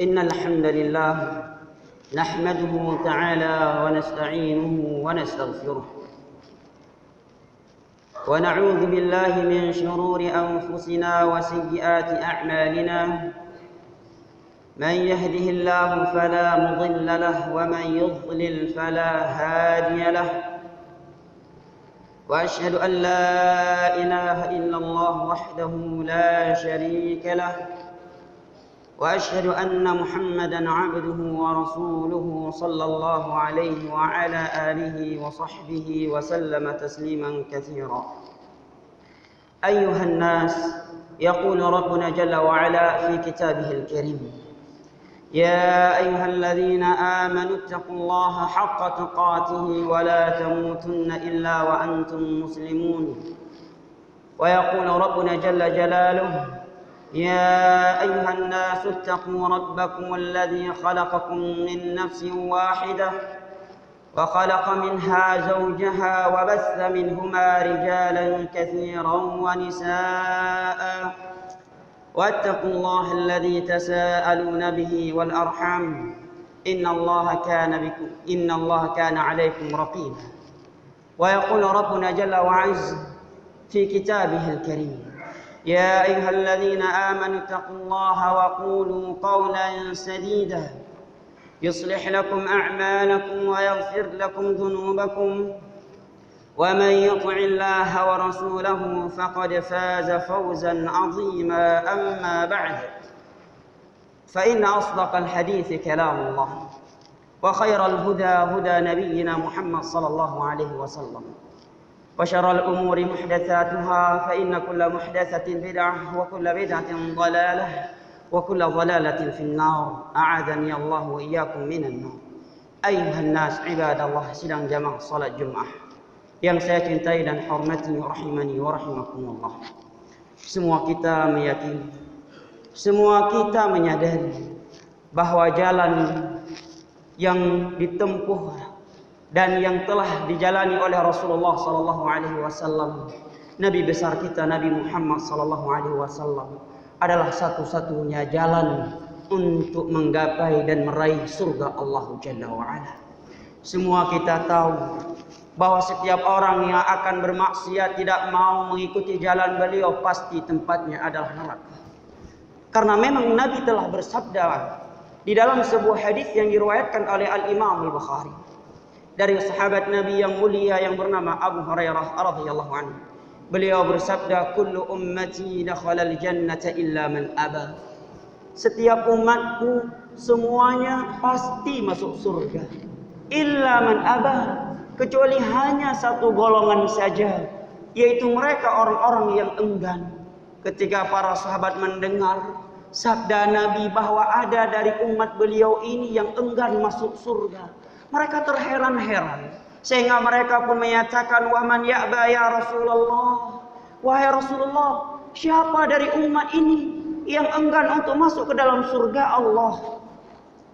إن الحمد لله نحمده تعالى ونستعينه ونستغفره ونعوذ بالله من شرور أنفسنا وسيئات أعمالنا من يهده الله فلا مضل له ومن يضلل فلا هادي له وأشهد أن لا إله إلا الله وحده لا شريك له وأشهد أن محمدا عبده ورسوله صلى الله عليه وعلى آله وصحبه وسلم تسليما كثيرا. أيها الناس، يقول ربنا جل وعلا في كتابه الكريم: يا أيها الذين آمنوا اتقوا الله حق تقاته ولا تموتن إلا وأنتم مسلمون. ويقول ربنا جل جلاله: يا أيها الناس اتقوا ربكم الذي خلقكم من نفس واحدة وخلق منها زوجها وبث منهما رجالا كثيرا ونساء واتقوا الله الذي تساءلون به والأرحام إن الله كان عليكم رقيبا. ويقول ربنا جل وعز في كتابه الكريم: يا أيها الذين آمنوا اتقوا الله وقولوا قولا سديدا يصلح لكم أعمالكم ويغفر لكم ذنوبكم ومن يطع الله ورسوله فقد فاز فوزا عظيما. أما بعد، فإن أصدق الحديث كلام الله وخير الهدى هدى نبينا محمد صلى الله عليه وسلم وشر الأمور محدثاتها فإن كل محدثة بدعة وكل بدعة ضلالة وكل ضلالة في النار. أعاذني الله وإياكم من النار. أيها الناس عباد الله، sidang jamaah salat Jumat yang saya cintai dan hormati, rahimani wa rahimakumullah. Semua kita meyakini, semua kita menyadari bahwa jalan yang ditempuh dan yang telah dijalani oleh Rasulullah sallallahu alaihi wasallam, Nabi besar kita Nabi Muhammad sallallahu alaihi wasallam, adalah satu-satunya jalan untuk menggapai dan meraih surga Allah Jalla wa Ala. Semua kita tahu bahwa setiap orang yang akan bermaksiat tidak mau mengikuti jalan beliau pasti tempatnya adalah neraka. Karena memang Nabi telah bersabda di dalam sebuah hadis yang diriwayatkan oleh Al-Imam Al-Bukhari dari sahabat Nabi yang mulia yang bernama Abu Hurairah radhiyallahu anhu. Beliau bersabda, "Kullu ummati dakhalal jannata illa man aba." Setiap umatku semuanya pasti masuk surga. Illa man aba, kecuali hanya satu golongan saja, yaitu mereka orang-orang yang enggan. Ketika para sahabat mendengar sabda Nabi bahwa ada dari umat beliau ini yang enggan masuk surga, mereka terheran-heran, sehingga mereka pun menyatakan, "Wa man ya'ba ya Rasulullah?" Wahai Rasulullah, siapa dari umat ini yang enggan untuk masuk ke dalam surga Allah?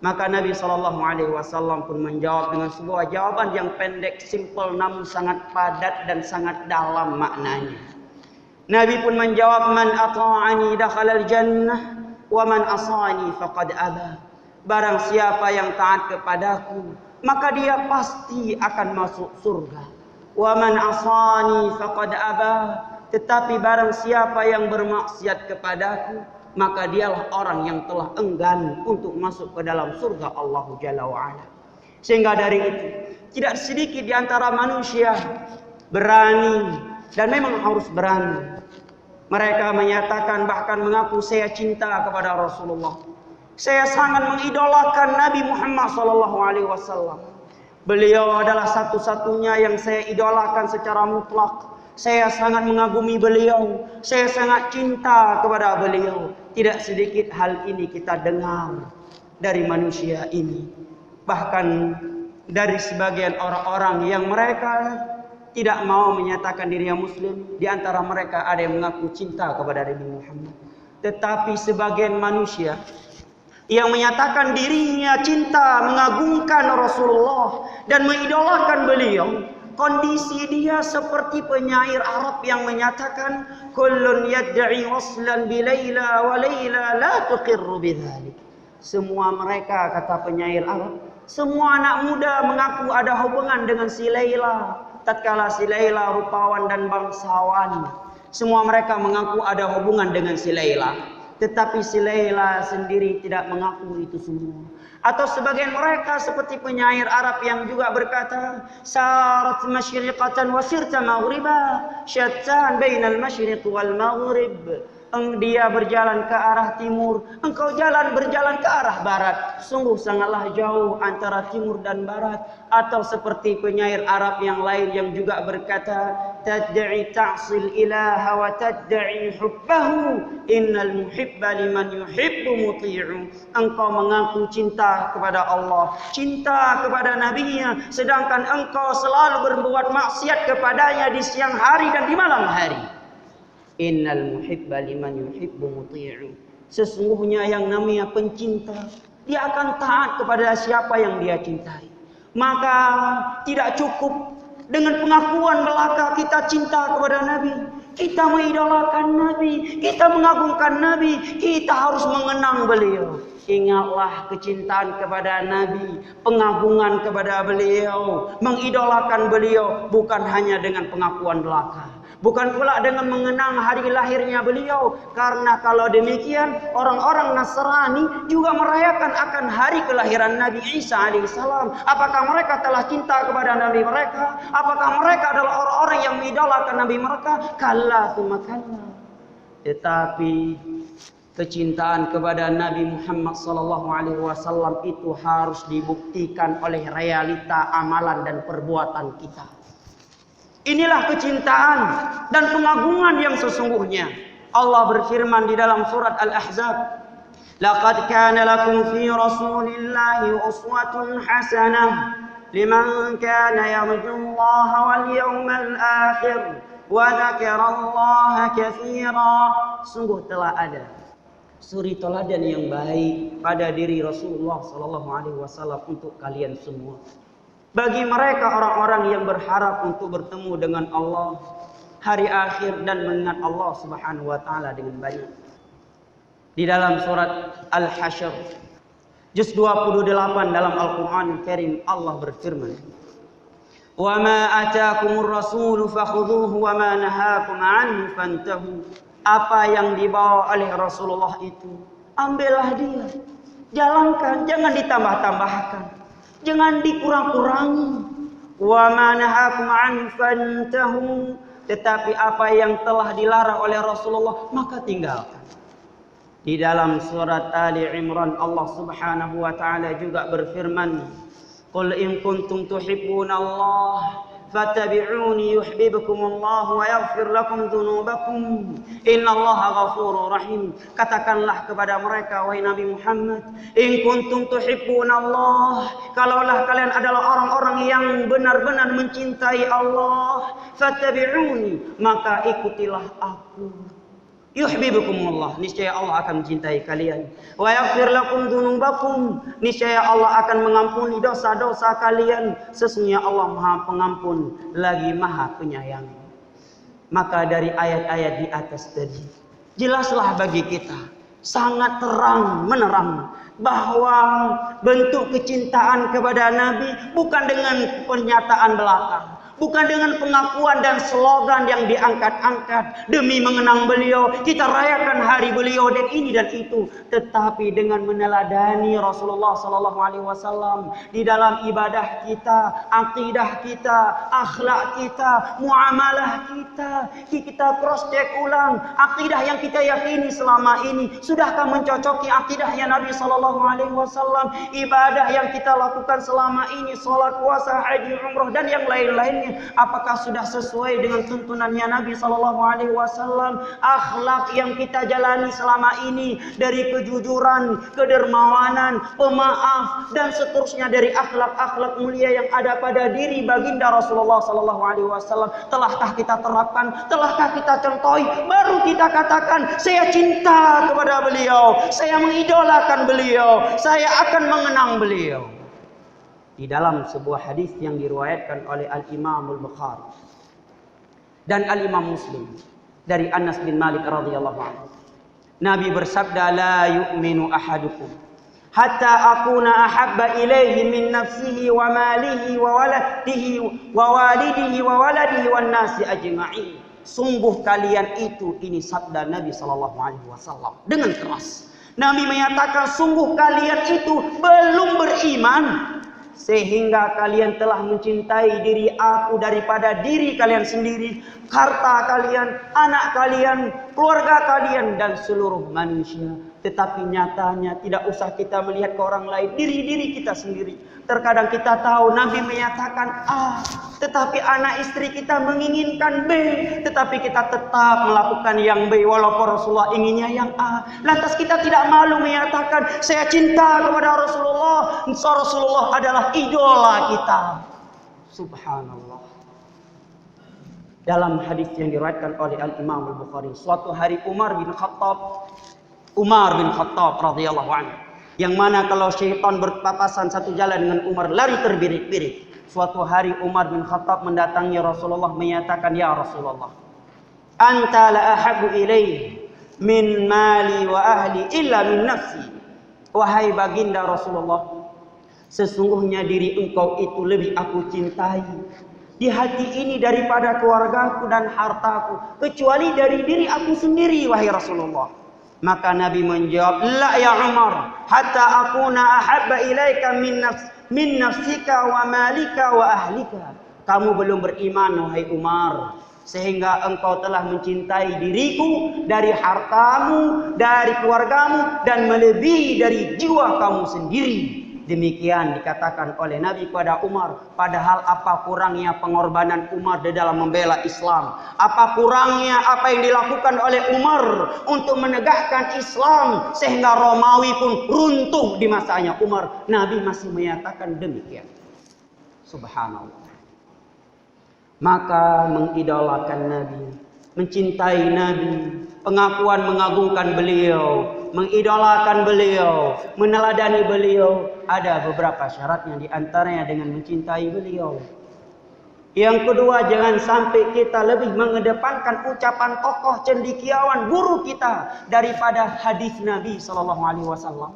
Maka Nabi SAW pun menjawab dengan sebuah jawaban yang pendek, simple, namun sangat padat dan sangat dalam maknanya. Nabi pun menjawab, "Man ata'ani dakhalal jannah wa man asani faqad aba." Barang siapa yang taat kepadaku, maka dia pasti akan masuk surga. Wa man asani faqad aba, tetapi barang siapa yang bermaksiat kepadaku, maka dialah orang yang telah enggan untuk masuk ke dalam surga Allah Jalla wa Ala. Sehingga dari itu, tidak sedikit di antara manusia berani, dan memang harus berani. Mereka menyatakan, bahkan mengaku, "Saya cinta kepada Rasulullah. Saya sangat mengidolakan Nabi Muhammad SAW. Beliau adalah satu-satunya yang saya idolakan secara mutlak. Saya sangat mengagumi beliau. Saya sangat cinta kepada beliau." Tidak sedikit hal ini kita dengar dari manusia ini. Bahkan dari sebagian orang-orang yang mereka tidak mau menyatakan dirinya muslim. Di antara mereka ada yang mengaku cinta kepada Nabi Muhammad. Tetapi sebagian manusia yang menyatakan dirinya cinta, mengagungkan Rasulullah dan mengidolakan beliau, kondisi dia seperti penyair Arab yang menyatakan, "Kullun yad'i waslan bi Laila wa Laila la tuqirru bidzalik." Semua mereka, kata penyair Arab, semua anak muda mengaku ada hubungan dengan si Laila. Tatkala si Laila rupawan dan bangsawan, semua mereka mengaku ada hubungan dengan si Laila. Tetapi si Laila sendiri tidak mengaku itu semua. Atau sebagian mereka seperti penyair Arab yang juga berkata, sarat masyriqatan wa sirta maghriba, syattan bainal masyriq wal maghrib. Dia berjalan ke arah timur, engkau berjalan ke arah barat. Sungguh sangatlah jauh antara timur dan barat. Atau seperti penyair Arab yang lain yang juga berkata, tad'i ta'sil ilaha wa tad'i hubbahu, innal muhibba liman yuhibbu muti'u. Engkau mengaku cinta kepada Allah, cinta kepada nabinya, sedangkan engkau selalu berbuat maksiat kepadanya di siang hari dan di malam hari. Innal muhibba liman yuhibbu muti'u. Sesungguhnya yang namanya pencinta, dia akan taat kepada siapa yang dia cintai. Maka tidak cukup dengan pengakuan belaka kita cinta kepada Nabi, kita mengidolakan Nabi, kita mengagungkan Nabi, kita harus mengenang beliau. Ingatlah kecintaan kepada Nabi, pengagungan kepada beliau, mengidolakan beliau bukan hanya dengan pengakuan belaka, bukan pula dengan mengenang hari lahirnya beliau. Karena kalau demikian, orang-orang Nasrani juga merayakan akan hari kelahiran Nabi Isa alaihissalam. Apakah mereka telah cinta kepada Nabi mereka? Apakah mereka adalah orang-orang yang mengidolakan Nabi mereka? Kalla tsumma kalla. Tetapi kecintaan kepada Nabi Muhammad SAW itu harus dibuktikan oleh realita amalan dan perbuatan kita. Inilah kecintaan dan pengagungan yang sesungguhnya. Allah berfirman di dalam surat Al-Ahzab, laqad kana lakum fi rasulillahi uswatun hasanah liman kana yarjullaha wal yawmal akhir wa dzakarallaha katsira. Sungguh telah ada suri teladan yang baik pada diri Rasulullah SAW untuk kalian semua. Bagi mereka orang-orang yang berharap untuk bertemu dengan Allah hari akhir dan mengingat Allah Subhanahu wa taala dengan banyak. Di dalam surat Al-Hasyr juz 28 dalam Al-Qur'an Al-Karim Allah berfirman, "Wa ma ataakumur rasulu fakhudhuhu wa ma nahakum 'anhu fantahu." Apa yang dibawa oleh Rasulullah itu, ambillah dia, jalankan, jangan ditambah-tambahkan, jangan dikurang-kurangi. Wa ma nahakum 'anhu fantahu. Tetapi apa yang telah dilarang oleh Rasulullah maka tinggalkan. Di dalam surat Ali Imran Allah Subhanahu wa taala juga berfirman, "Qul in kuntum tuhibbunallaha fattabi'uni yuhibbukumullahu wa yaghfir lakum dzunubakum innallaha ghafurur rahim." Katakanlah kepada mereka, wahai Nabi Muhammad, in kuntum tuhibbunallah, kalaulah kalian adalah orang-orang yang benar-benar mencintai Allah, fattabi'uni, maka ikutilah aku. Yuhibbukumullah, niscaya Allah akan mencintai kalian. Wa yaghfir lakum dzunubakum, niscaya Allah akan mengampuni dosa-dosa kalian. Sesungguhnya Allah Maha Pengampun lagi Maha Penyayang. Maka dari ayat-ayat di atas tadi, jelaslah bagi kita, sangat terang menerang bahwa bentuk kecintaan kepada Nabi bukan dengan pernyataan belaka, bukan dengan pengakuan dan slogan yang diangkat-angkat demi mengenang beliau, kita rayakan hari beliau dan ini dan itu, tetapi dengan meneladani Rasulullah SAW di dalam ibadah kita, akidah kita, akhlak kita, muamalah kita. Kita cross check ulang akidah yang kita yakini selama ini, sudahkah mencocoki akidahnya Nabi SAW? Ibadah yang kita lakukan selama ini, salat, puasa, haji, umrah dan yang lain-lainnya, apakah sudah sesuai dengan tuntunannya Nabi SAW? Akhlak yang kita jalani selama ini, dari kejujuran, kedermawanan, pemaaf dan seterusnya dari akhlak-akhlak mulia yang ada pada diri baginda Rasulullah SAW, telahkah kita terapkan, telahkah kita contohi? Baru kita katakan, saya cinta kepada beliau, saya mengidolakan beliau, saya akan mengenang beliau. Di dalam sebuah hadis yang diriwayatkan oleh Al-Imam Al-Bukhari dan Al-Imam Muslim dari Anas bin Malik radhiyallahu anhu, Nabi bersabda, la yu'minu ahadukum hatta akuna ahabba ilaihi min nafsihi wa malihi wa walidihi wa waladihi wan nasi ajma'in. Sungguh kalian itu, ini sabda Nabi sallallahu alaihi wasallam dengan keras. Nabi menyatakan sungguh kalian itu belum beriman sehingga kalian telah mencintai diri aku daripada diri kalian sendiri, harta kalian, anak kalian, keluarga kalian, dan seluruh manusia. Tetapi nyatanya tidak usah kita melihat ke orang lain, diri kita sendiri. Terkadang kita tahu Nabi menyatakan A, tetapi anak istri kita menginginkan B, tetapi kita tetap melakukan yang B walaupun Rasulullah inginnya yang A. Lantas kita tidak malu menyatakan saya cinta kepada Rasulullah. Rasulullah adalah idola kita. Subhanallah. Dalam hadis yang diriwayatkan oleh Al-Imam Al-Bukhari, suatu hari Umar bin Khattab radhiyallahu anhu, yang mana kalau syaitan berpapasan satu jalan dengan Umar, lari terbirik-birik. Suatu hari Umar bin Khattab mendatangi Rasulullah menyatakan, ya Rasulullah, anta la ahabbu ilaihi min mali wa ahli illa min nafsi. Wahai baginda Rasulullah, sesungguhnya diri engkau itu lebih aku cintai di hati ini daripada keluargaku dan hartaku, kecuali dari diri aku sendiri, wahai Rasulullah. Maka Nabi menjawab, la ya Umar, hatta akuna ahabba ilaika min nafsika wa malika wa ahlika. Kamu belum beriman, wahai Umar, sehingga engkau telah mencintai diriku dari hartamu, dari keluargamu, dan melebihi dari jiwa kamu sendiri. Demikian dikatakan oleh Nabi kepada Umar. Padahal apa kurangnya pengorbanan Umar di dalam membela Islam? Apa kurangnya apa yang dilakukan oleh Umar untuk menegakkan Islam sehingga Romawi pun runtuh di masanya Umar? Nabi masih menyatakan demikian. Subhanallah. Maka mengidolakan Nabi, mencintai Nabi, pengakuan mengagungkan beliau, mengidolakan beliau, meneladani beliau, ada beberapa syaratnya, di antaranya dengan mencintai beliau. Yang kedua, jangan sampai kita lebih mengedepankan ucapan tokoh cendekiawan guru kita daripada hadis Nabi sallallahu alaihi wasallam.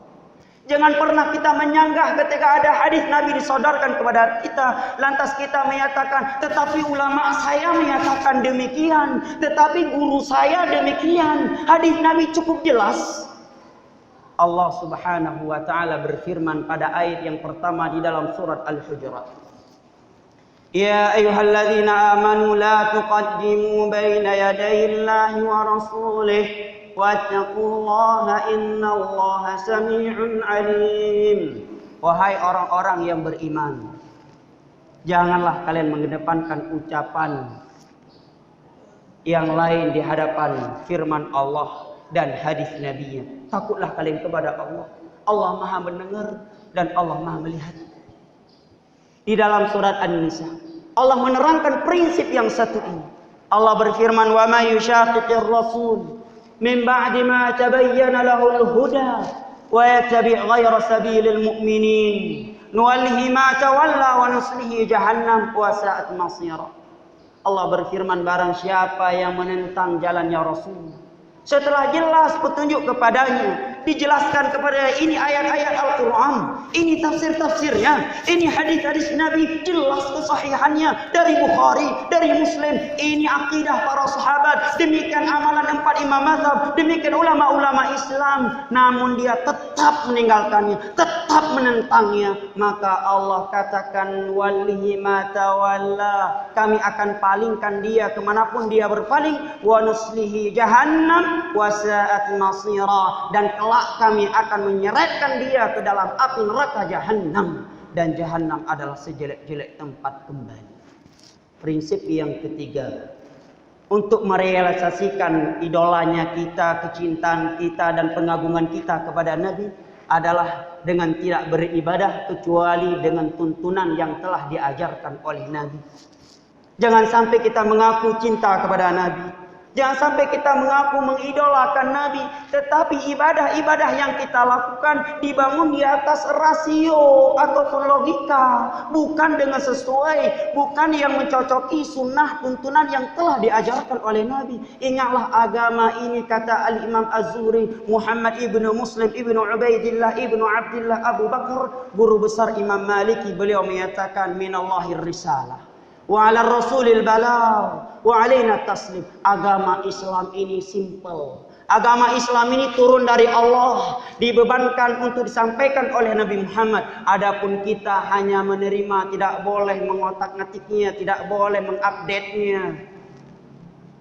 Jangan pernah kita menyanggah ketika ada hadis Nabi disodorkan kepada kita, lantas kita menyatakan, tetapi ulama saya menyatakan demikian, tetapi guru saya demikian. Hadis Nabi cukup jelas. Allah Subhanahu wa taala berfirman pada ayat yang pertama di dalam surat Al-Hujurat. Ya ayyuhalladzina amanu la tuqaddimu baina yadayillahi wa rasulih wattaqullaha innallaha samii'un 'alim. Wahai orang-orang yang beriman, janganlah kalian mengedepankan ucapan yang lain di hadapan firman Allah dan hadis Nabi-Nya. Takutlah kalian kepada Allah. Allah Maha mendengar dan Allah Maha melihat. Di dalam surat An-Nisa, Allah menerangkan prinsip yang satu ini. Allah berfirman, "Wa may yushaqiqir rasul min ba'di ma tabayyana lahul huda wa yattabi' ghayra sabilil mu'minin nuwallihi ma tawalla wa nuslihi jahannam wa sa'at masira." Allah berfirman, barang siapa yang menentang jalannya Rasul setelah jelas petunjuk kepadanya, dijelaskan kepada ini ayat-ayat Al-Quran, ini tafsir-tafsirnya, ini hadis-hadis Nabi, jelas kesahihannya dari Bukhari, dari Muslim, ini akidah para sahabat, demikian amalan 4 imam mazhab, demikian ulama-ulama Islam, namun dia tetap meninggalkannya, tetap menentangnya, maka Allah katakan, walihi ma tawalla, kami akan palingkan dia kemanapun dia berpaling, wa nuslihi jahannam wa sa'at masira, dan kelak kami akan menyeretkan dia ke dalam api neraka Jahannam, dan Jahannam adalah sejelek-jelek tempat kembali. Prinsip yang ketiga, untuk merealisasikan idolanya kita, kecintaan kita dan pengagungan kita kepada Nabi adalah dengan tidak beribadah kecuali dengan tuntunan yang telah diajarkan oleh Nabi. Jangan sampai kita mengaku cinta kepada Nabi, Jangan sampai kita mengaku mengidolakan Nabi, tetapi ibadah-ibadah yang kita lakukan dibangun di atas rasio ataupun logika, bukan dengan sesuai, bukan yang mencocoki sunnah tuntunan yang telah diajarkan oleh Nabi. Ingatlah agama ini, kata Al-Imam Az-Zuhri, Muhammad ibnu Muslim ibnu Ubaidillah ibnu Abdillah Abu Bakar, guru besar Imam Maliki, beliau menyatakan minallahir risalah wa 'ala rasulil balagh wa 'alaina taslim. Agama Islam ini simple. Agama Islam ini turun dari Allah, dibebankan untuk disampaikan oleh Nabi Muhammad. Adapun kita hanya menerima, tidak boleh mengotak-ngatiknya, tidak boleh mengupdate-nya.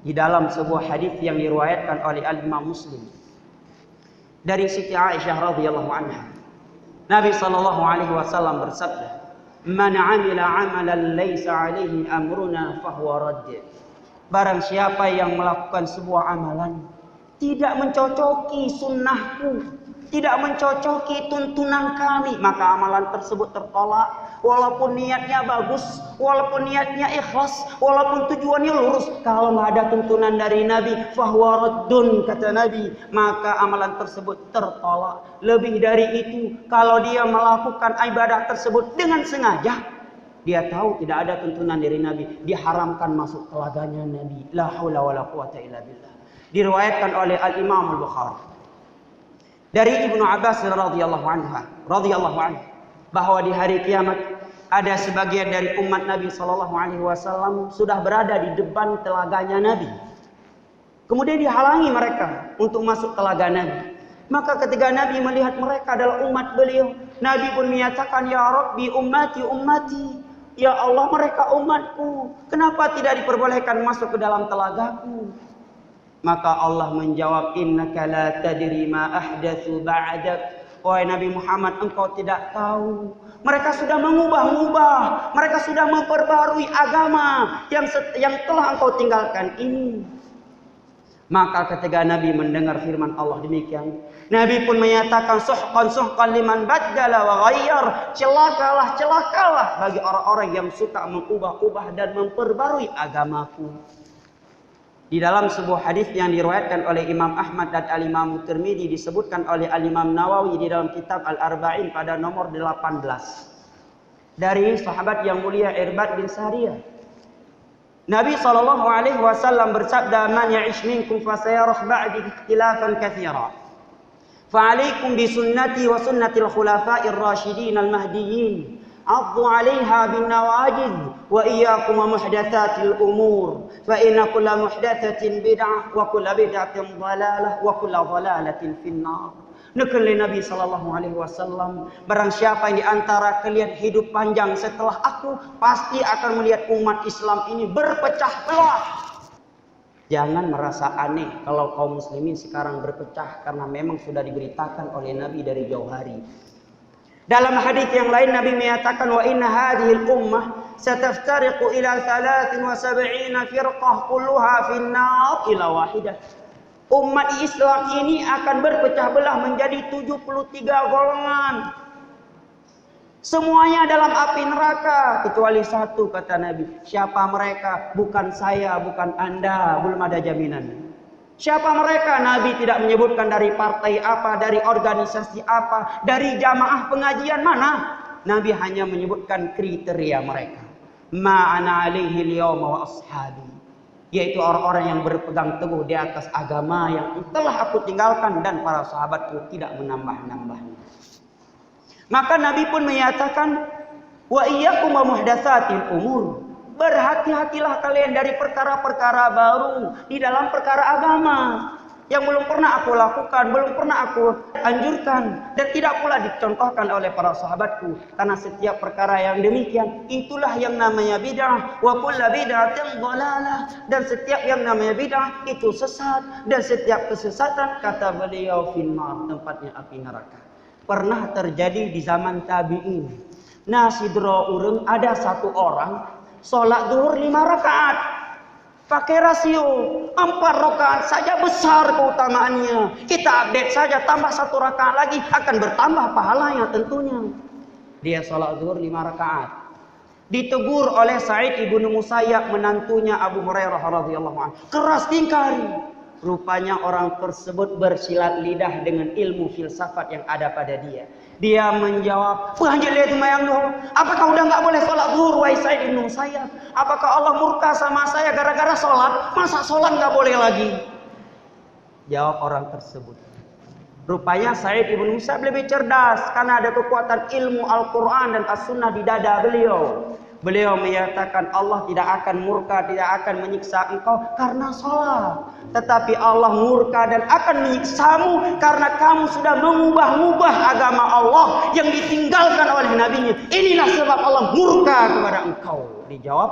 Di dalam sebuah hadis yang diriwayatkan oleh Al-Imam Muslim dari Siti Aisyah radhiyallahu anha, Nabi sallallahu alaihi wasallam bersabda, "Man 'amila 'amalan laisa 'alaihi amruna fahuwa radd." Barang siapa yang melakukan sebuah amalan tidak mencocoki sunnahku, tidak mencocoki tuntunan kami, maka amalan tersebut tertolak. Walaupun niatnya bagus, walaupun niatnya ikhlas, walaupun tujuannya lurus, kalau nggak ada tuntunan dari Nabi, fahuwa raddun, kata Nabi, maka amalan tersebut tertolak. Lebih dari itu, kalau dia melakukan ibadah tersebut dengan sengaja, dia tahu tidak ada tuntunan dari Nabi, diharamkan masuk telaganya Nabi. La haula wala quwata illa billah. Diriwayatkan oleh Al-Imam Al-Bukhari dari Ibnu Abbas radhiyallahu anhu bahwa di hari kiamat ada sebagian dari umat Nabi sallallahu alaihi wasallam sudah berada di depan telaganya Nabi. Kemudian dihalangi mereka untuk masuk telaga Nabi. Maka ketika Nabi melihat mereka adalah umat beliau, Nabi pun menyatakan, "Ya Rabbi, ummati ummati." Ya Allah, mereka umatku. Kenapa tidak diperbolehkan masuk ke dalam telagaku? Maka Allah menjawab, "Innaka la tadri ma ahdatsu ba'dak." Wahai Nabi Muhammad, engkau tidak tahu. Mereka sudah mengubah-ubah, mereka sudah memperbarui agama yang telah engkau tinggalkan ini. Maka ketika Nabi mendengar firman Allah demikian, Nabi pun menyatakan, "Suhqan liman baddala wa ghayyar." Celakalah bagi orang-orang yang suka mengubah-ubah dan memperbarui agamaku. Di dalam sebuah hadis yang diriwayatkan oleh Imam Ahmad dan Al-Imam Tirmidzi, disebutkan oleh Al-Imam Nawawi di dalam kitab Al-Arba'in pada nomor 18 dari sahabat yang mulia Irbad bin Sariyah. Nabi sallallahu alaihi wasallam bersabda, "Man ya'ish minkum fasayarah ba'di ikhtilafan katsira. Fa'alaikum bi sunnati wa sunnatil khulafa'ir rasyidin al-mahdiyyin. Addu 'alaiha bin nawajid wa iyyakum wa muhdatsatil umur. Fa inna kulla muhdatsatin bid'ah wa kulla bid'atin dhalalah wa kulla dhalalatin finnar." Nukil Nabi sallallahu alaihi wasallam, barang siapa yang di antara kalian hidup panjang setelah aku, pasti akan melihat umat Islam ini berpecah belah. Jangan merasa aneh kalau kaum muslimin sekarang berpecah, karena memang sudah diberitakan oleh Nabi dari jauh hari. Dalam hadis yang lain Nabi menyatakan, "Wa inna hadhil ummah sataftariqu ila 73 firqah kulluha finnar ila wahidah." Umat Islam ini akan berpecah belah menjadi 73 golongan. Semuanya dalam api neraka kecuali satu, kata Nabi. Siapa mereka? Bukan saya, bukan Anda, belum ada jaminan. Siapa mereka? Nabi tidak menyebutkan dari partai apa, dari organisasi apa, dari jamaah pengajian mana. Nabi hanya menyebutkan kriteria mereka. Ma'ana alaihi al-yawma wa ashabi. Yaitu orang-orang yang berpegang teguh di atas agama yang telah aku tinggalkan dan para sahabatku tidak menambah-nambahnya. Maka Nabi pun menyatakan, "Wa iyyakum wa muhdatsatil umur." Berhati-hatilah kalian dari perkara-perkara baru di dalam perkara agama yang belum pernah aku lakukan, belum pernah aku anjurkan, dan tidak pula dicontohkan oleh para sahabatku. Karena setiap perkara yang demikian, itulah yang namanya bid'ah. Wa kullu bid'atin dhalalah. Dan setiap yang namanya bid'ah itu sesat, dan setiap kesesatan, kata beliau, finnar, tempatnya api neraka. Pernah terjadi di zaman tabi'in. Nasidro urang, ada satu orang sholat zuhur 5 rakaat. Pakai rasio 4 rakaat saja besar keutamaannya. Kita update saja, tambah 1 rakaat lagi akan bertambah pahalanya tentunya. Dia sholat zuhur 5 rakaat. Ditegur oleh Sa'id ibnu Musayyab, menantunya Abu Hurairah radhiyallahu anhu. Keras tingkah. Rupanya orang tersebut bersilat lidah dengan ilmu filsafat yang ada pada dia. Dia menjawab, apakah udah nggak boleh sholat zuhur, wahai Sa'id ibnu Musayyab? Apakah Allah murka sama saya gara-gara sholat? Masa sholat nggak boleh lagi? Jawab orang tersebut. Rupanya Sa'id ibnu Musayyab lebih cerdas karena ada kekuatan ilmu Al-Quran dan As-Sunnah di dada beliau. Beliau menyatakan Allah tidak akan murka, tidak akan menyiksa engkau karena sholat. Tetapi Allah murka dan akan menyiksamu karena kamu sudah mengubah-ubah agama Allah yang ditinggalkan oleh nabinya. Inilah sebab Allah murka kepada engkau. Dijawab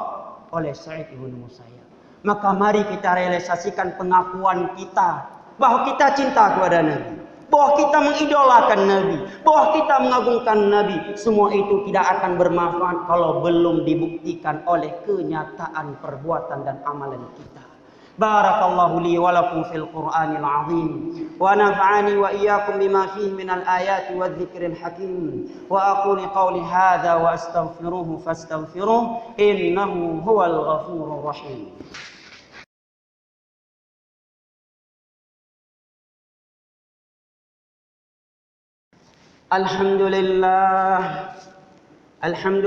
oleh Sa'id ibnu Musayyab. Maka mari kita realisasikan pengakuan kita bahwa kita cinta kepada Nabi, bahwa kita mengidolakan Nabi, bahwa kita mengagungkan Nabi. Semua itu tidak akan bermanfaat kalau belum dibuktikan oleh kenyataan perbuatan dan amalan kita. Barakallahu li wa lakum fil Qur'anil azim wa nafa'ani wa iyyakum bima fihi minal ayati wadh-dhikril hakim wa aqulu qawli hadza wa astaghfiruhu fastaghfiruhu innahu huwal ghafurur rahim. الحمد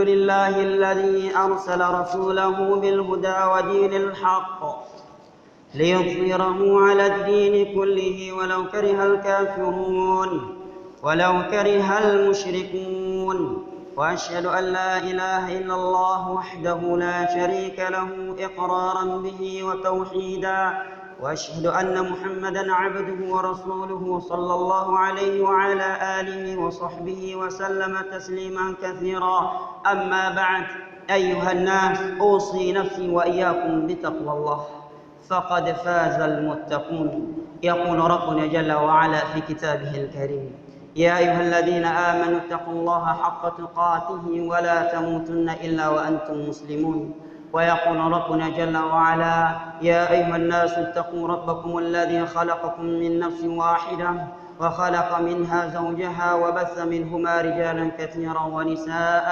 لله الذي أرسل رسوله بالهدى ودين الحق ليظهره على الدين كله ولو كره الكافرون ولو كره المشركون وأشهد أن لا إله إلا الله وحده لا شريك له إقرارا به وتوحيدا وأشهد أن محمدا عبده ورسوله صلى الله عليه وعلى آله وصحبه وسلم تسليما كثيرا. أما بعد، أيها الناس، أوصي نفسي وإياكم بتقوى الله فقد فاز المتقون. يقول ربنا جل وعلا في كتابه الكريم: يا أيها الذين آمنوا اتقوا الله حق تقاته ولا تموتن إلا وأنتم مسلمون. ويقول ربنا جل وعلا: يا أيها الناس اتقوا ربكم الذي خلقكم من نفس واحدة وخلق منها زوجها وبث منهما رجالا كثيرا ونساء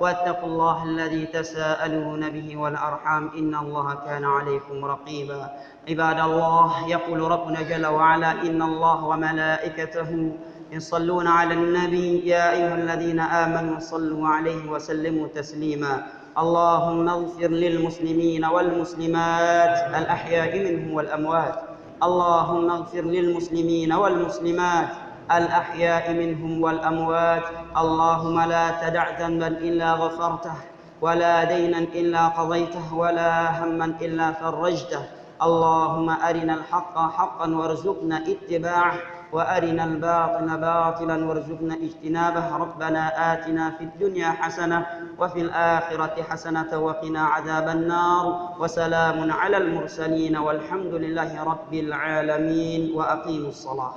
واتقوا الله الذي تساءلون به والأرحام إن الله كان عليكم رقيبا. عباد الله، يقول ربنا جل وعلا: إن الله وملائكته يصلون على النبي يا أيها الذين آمنوا صلوا عليه وسلموا تسليما. اللهم اغفر للمسلمين والمسلمات الأحياء منهم والأموات. اللهم اغفر للمسلمين والمسلمات الأحياء منهم والأموات. اللهم لا تدع ذنبا إلا غفرته ولا دينا إلا قضيته ولا هما إلا فرجته. اللهم أرنا الحق حقا وارزقنا اتباعه وأرنا الباطل باطلا وارزقنا اجتنابه. ربنا آتنا في الدنيا حسنة وفي الآخرة حسنة وقنا عذاب النار. وسلام على المرسلين والحمد لله رب العالمين. وأقيموا الصلاة.